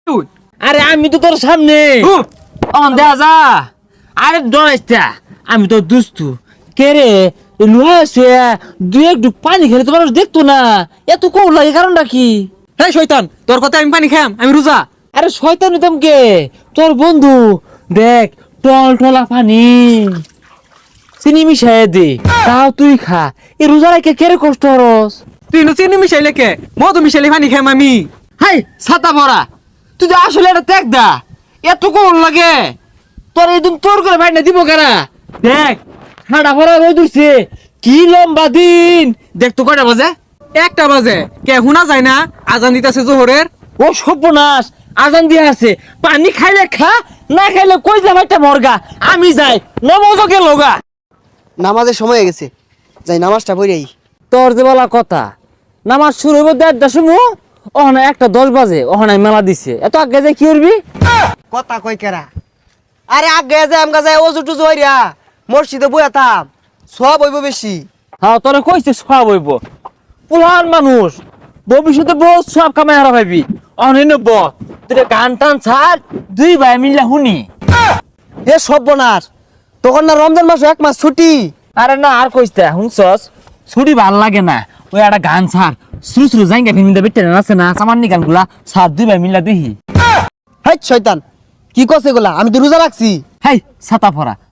আরে আমি তো তোর সামনে দেখা যা। আরে ডরাইস্তা, আমি তো দুস্তু কে রে লুহা শুয়ে দুই একটু পানি খেলে তো মানুষ দেখতো না, এত কৌ লাগে কারণটা কি? হ্যাঁ শয়তান, তোর কথা আমি পানি খাম, আমি রোজা। আরে শয়তান হইতাম কে, তোর বন্ধু দেখ টল টলা পানি চিনি মিশাই দে, তাও তুই খা। এই রোজা রাখে কেরে কষ্ট হরস? তুই চিনি মিশাইলে কে, মধু মিশাইলে পানি খাম আমি। হাই ছাতা পরা, তুই তো আসলে এটা দেখ দা, এত কোন লাগে তোর একদম তোর করে ভাই না দিব কারা। দেখ ঠাডা ভরা রোদ উঠছে, কি লম্বা দিন। দেখ তো কয়টা বাজে? 1টা বাজে। কে শোনা যায় না আজান দিতেছে জোহরের? ও সর্বনাশ, আজান দিয়ে আছে। পানি খাইলে খা, না খাইলে কই যা ভাইটা মরগা। আমি যাই নমজকে লগা। নামাজের সময় হয়ে গেছে, যাই নামাজটা পড়েই। তোর যে বলা কথা, নামাজ শুরু হইব 1:30টার সময়, ওখানে 1:10 বাজে, ওখানে মেলা দিছে। এত আগে যাই কি করবি? কথা কই কেরা? আরে আগে যায় আমগা যায় ওজু টুজু হইরা মসজিদে বইয়া থাম, সব হইব বেশি। হ্যাঁ তোরে কইছে সব হইব, পুলান মানুষ ভবিষ্যতে বহুত সব কামাই হারা পাইবি। অনেক ব তুই গান টান ছাড়, 2 ভাই মিললে শুনি। এ সর্বনাশ, তখন না রমজান মাস 1 মাস ছুটি। আরে না আর কইতে শুনছস, ছুটি ভাল লাগে না, ওই একটা গান ছাড়, সুরু সুরু জাঙ্গা ফিল্মিতে বেটে আছে না সামান্য গানগুলা ছাড়, 2 ভাই মিললে দেখি। হাই শয়তান, কি কছে এগুলা? আমি তো রোজা রাখছি। হাই ছাতা পরা,